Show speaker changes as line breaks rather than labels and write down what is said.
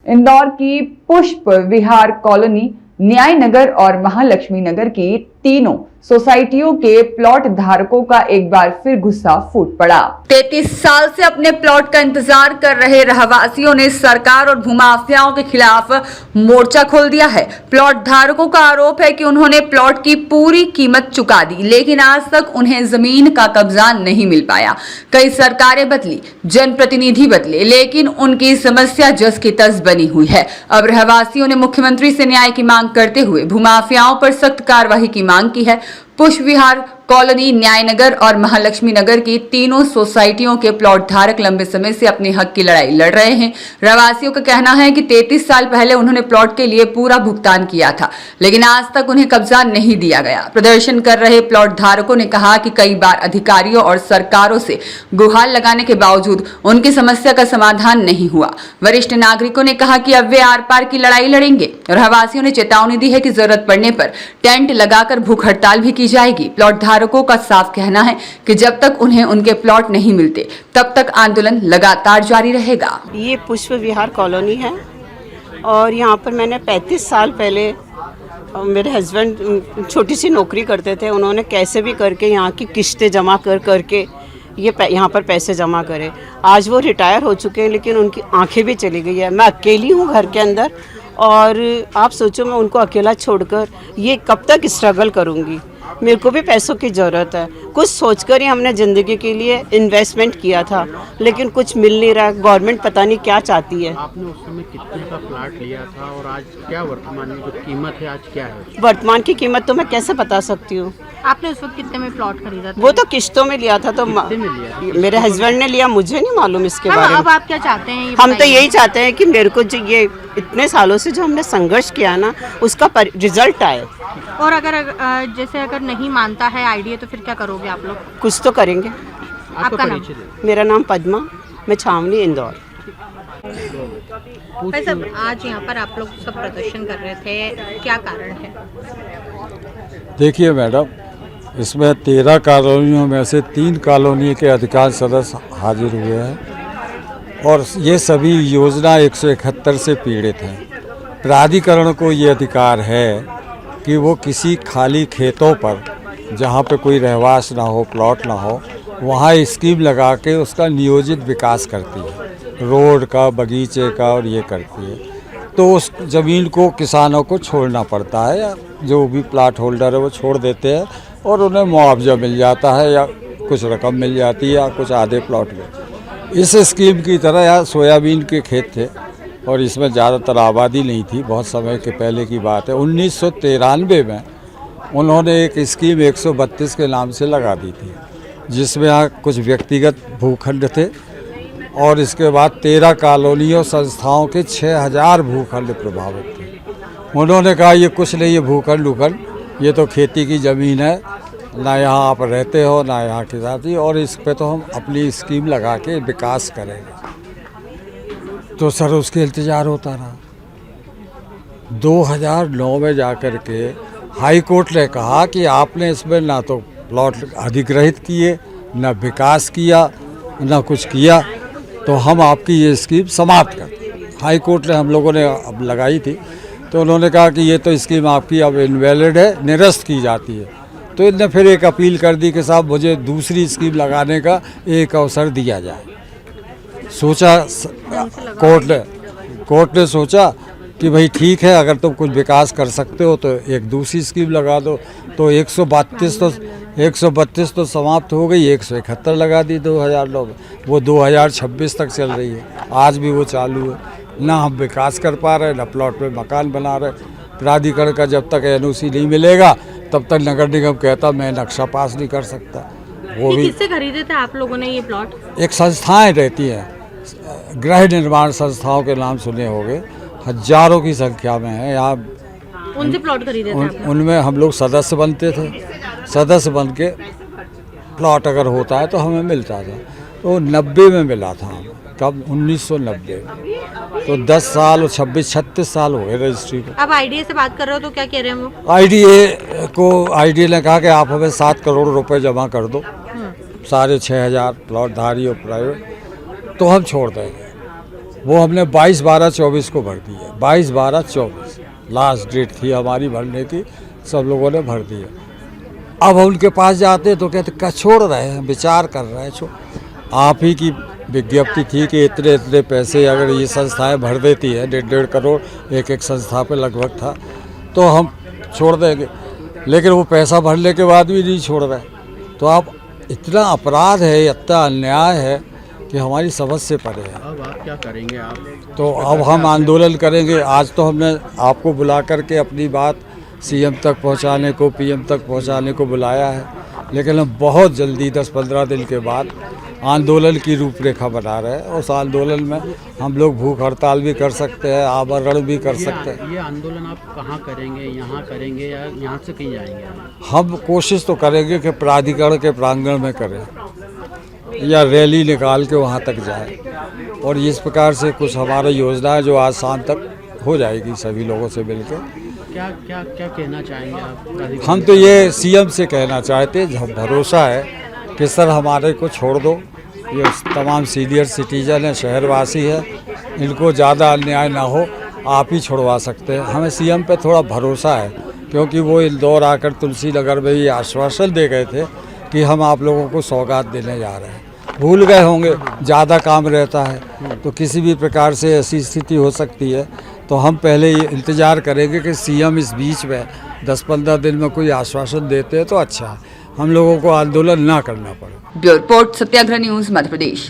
इंदौर की पुष्प विहार कॉलोनी, न्याय नगर और महालक्ष्मी नगर की तीनों सोसाइटियों के प्लॉट धारकों का एक बार फिर गुस्सा फूट पड़ा। 33 साल से अपने प्लॉट का इंतजार कर रहे रहवासियों ने सरकार और भूमाफियाओं के खिलाफ मोर्चा खोल दिया है। प्लॉट धारकों का आरोप है कि उन्होंने प्लॉट की पूरी कीमत चुका दी, लेकिन आज तक उन्हें जमीन का कब्जा नहीं मिल पाया। कई सरकारें बदली, जनप्रतिनिधि बदले, लेकिन उनकी समस्या जस की तस बनी हुई है। अब रहवासियों ने मुख्यमंत्री से न्याय की मांग करते हुए भूमाफियाओं पर सख्त कार्रवाई की मांग की है। पुष्प विहार कॉलोनी, न्याय नगर और महालक्ष्मी नगर की तीनों सोसाइटियों के प्लॉट धारक लंबे समय से अपने हक की लड़ाई लड़ रहे हैं। रहवासियों का कहना है कि 33 साल पहले उन्होंने प्लॉट के लिए पूरा भुगतान किया था, लेकिन आज तक उन्हें कब्जा नहीं दिया गया। प्रदर्शन कर रहे प्लॉट धारकों ने कहा कि कई बार अधिकारियों और सरकारों से गुहार लगाने के बावजूद उनकी समस्या का समाधान नहीं हुआ। वरिष्ठ नागरिकों ने कहा कि अब वे आर पार की लड़ाई लड़ेंगे। रहवासियों ने चेतावनी दी है कि जरूरत पड़ने पर टेंट लगाकर भूख हड़ताल भी की जाएगी। प्लॉट धारकों का साफ कहना है कि जब तक उन्हें उनके प्लॉट नहीं मिलते तब तक आंदोलन लगातार जारी रहेगा।
ये पुष्प विहार कॉलोनी है और यहाँ पर मैंने 35 साल पहले, मेरे हस्बैंड छोटी सी नौकरी करते थे, उन्होंने कैसे भी करके यहाँ की किस्तें जमा करके ये यहाँ पर पैसे जमा करे। आज वो रिटायर हो चुके हैं, लेकिन उनकी आंखें भी चली गई है। मैं अकेली हूँ घर के अंदर और आप सोचो मैं उनको अकेला छोड़कर ये कब तक स्ट्रगल करूँगी। मेरे को भी पैसों की ज़रूरत है। कुछ सोचकर ही हमने ज़िंदगी के लिए इन्वेस्टमेंट किया था, लेकिन कुछ मिल नहीं रहा। गवर्नमेंट पता नहीं क्या चाहती है।
आपने उस समय कितने का प्लाट लिया था और आज क्या वर्तमान में जो कीमत है आज क्या है?
वर्तमान की कीमत तो मैं कैसे बता सकती हूँ।
आपने उस वक्त कितने में प्लॉट खरीदा था?
वो तो किस्तों में लिया था, तो मेरे हस्बैंड ने लिया, मुझे नहीं मालूम इसके बारे में।
अब आप क्या चाहते हैं?
हम तो यही चाहते हैं कि मेरे को जो ये इतने सालों से जो हमने संघर्ष किया ना, उसका रिजल्ट आए।
और अगर नहीं मानता है आईडीए तो फिर क्या करोगे आप लोग?
कुछ तो करेंगे।
आपका नाम?
मेरा नाम पद्मा, मैं छावनी इंदौर।
भाई साहब, आज यहाँ पर आप लोग सब प्रदर्शन कर रहे थे, क्या कारण है?
देखिए मैडम, इसमें 13 कॉलोनियों में से 3 कॉलोनी के अधिकांश सदस्य हाजिर हुए हैं और ये सभी योजना 171 से पीड़ित हैं। प्राधिकरण को ये अधिकार है कि वो किसी खाली खेतों पर जहाँ पे कोई रहवास ना हो, प्लॉट ना हो, वहाँ स्कीम लगा के उसका नियोजित विकास करती है, रोड का, बगीचे का, और ये करती है। तो उस ज़मीन को किसानों को छोड़ना पड़ता है, या जो भी प्लाट होल्डर है वो छोड़ देते हैं और उन्हें मुआवजा मिल जाता है या कुछ रकम मिल जाती है या कुछ आधे प्लॉट में। इस स्कीम की तरह यहाँ सोयाबीन के खेत थे और इसमें ज़्यादातर आबादी नहीं थी। बहुत समय के पहले की बात है। 1993 में उन्होंने एक स्कीम 132 के नाम से लगा दी थी, जिसमें यहाँ कुछ व्यक्तिगत भूखंड थे और इसके बाद 13 कॉलोनियों संस्थाओं के 6000 भूखंड प्रभावित थे। उन्होंने कहा ये कुछ नहीं, ये भूखंड उखंड, ये तो खेती की ज़मीन है, ना यहाँ आप रहते हो ना यहाँ के साथी, और इस पे तो हम अपनी स्कीम लगा के विकास करेंगे। तो सर उसके इंतज़ार होता रहा। 2009 में जाकर के हाई कोर्ट ने कहा कि आपने इसमें ना तो प्लॉट अधिग्रहित किए, ना विकास किया, ना कुछ किया, तो हम आपकी ये स्कीम समाप्त कर। हाई कोर्ट ने हम लोगों ने अब लगाई थी, तो उन्होंने कहा कि ये तो स्कीम आपकी अब इनवैलिड है, निरस्त की जाती है। तो इनने फिर एक अपील कर दी कि साहब मुझे दूसरी स्कीम लगाने का एक अवसर दिया जाए। सोचा कोर्ट ने सोचा कि भाई ठीक है, अगर तुम कुछ विकास कर सकते हो तो एक दूसरी स्कीम लगा दो। तो 132 तो समाप्त हो गई, 171 लगा दी 2009 में। वो 2026 तक चल रही है, आज भी वो चालू है। ना हम विकास कर पा रहे, ना प्लॉट में मकान बना रहे। प्राधिकरण का जब तक एनओसी नहीं मिलेगा तब तक नगर निगम कहता मैं नक्शा पास नहीं कर सकता। वो भी
किससे खरीदे थे आप लोगों ने ये प्लॉट?
एक संस्थाएं रहती हैं, गृह निर्माण संस्थाओं के नाम सुने होंगे, हजारों की संख्या में है यहाँ।
उनसे प्लॉट खरीदे थे आपने?
उनमें हम लोग सदस्य बनते थे। सदस्य बन के प्लॉट अगर होता है तो हमें मिलता था। तो 90 में मिला था हमें। कब? 1990। तो 10 साल और 36 साल हो गए रजिस्ट्री को।
अब आईडीए से बात कर रहे हो तो क्या कह रहे हैं वो?
आईडीए ने कहा कि आप हमें 7 करोड़ रुपए जमा कर दो, सारे 6000 प्लॉट धारी और प्राइवेट, तो हम छोड़ देंगे। वो हमने 22/12/24 को भर दी है। 22/12/24 लास्ट डेट थी हमारी भरने की, सब लोगों ने भर दी है। अब हम उनके पास जाते तो कहते क्या छोड़ रहे हैं, विचार कर रहे हैं, छोड़। आप ही की विज्ञप्ति थी कि इतने इतने पैसे अगर ये संस्थाएं भर देती है, 1.5 करोड़ एक एक संस्था पे लगभग था, तो हम छोड़ देंगे। लेकिन वो पैसा भरने के बाद भी नहीं छोड़ रहे। तो आप इतना अपराध है, इतना अन्याय है कि हमारी समझ से परे है।
अब आप क्या करेंगे? आप
तो अब हम आंदोलन करेंगे। आज तो हमने आपको बुला करके अपनी बात सीएम तक पहुंचाने को, पीएम तक पहुंचाने को बुलाया है, लेकिन हम बहुत जल्दी 10-15 दिन के बाद आंदोलन की रूपरेखा बना रहे हैं। उस आंदोलन में हम लोग भूख हड़ताल भी कर सकते हैं, आवरण भी कर सकते हैं।
ये आंदोलन आप कहाँ करेंगे? यहाँ करेंगे या यहाँ से कहीं जाएंगे?
हम कोशिश तो करेंगे कि प्राधिकरण के प्रांगण में करें या रैली निकाल के वहाँ तक जाए, और इस प्रकार से कुछ हमारा योजना है जो आज शाम तक हो जाएगी सभी लोगों से मिलकर।
क्या क्या क्या कहना चाहेंगे आप?
हम तो ये सीएम से कहना चाहते हैं, भरोसा है कि सर हमारे को छोड़ दो, ये तमाम सीनियर सिटीजन है, शहरवासी है, इनको ज़्यादा अन्याय ना हो, आप ही छुड़वा सकते हैं। हमें सीएम पे थोड़ा भरोसा है, क्योंकि वो इंदौर आकर तुलसी नगर में ये आश्वासन दे गए थे कि हम आप लोगों को सौगात देने जा रहे हैं। भूल गए होंगे, ज़्यादा काम रहता है तो किसी भी प्रकार से ऐसी स्थिति हो सकती है। तो हम पहले ये इंतज़ार करेंगे कि सीएम इस बीच में 10-15 दिन में कोई आश्वासन देते हैं तो अच्छा है, हम लोगों को आंदोलन ना करना पड़े।
ब्यूरो रिपोर्ट, सत्याग्रह न्यूज़, मध्य प्रदेश।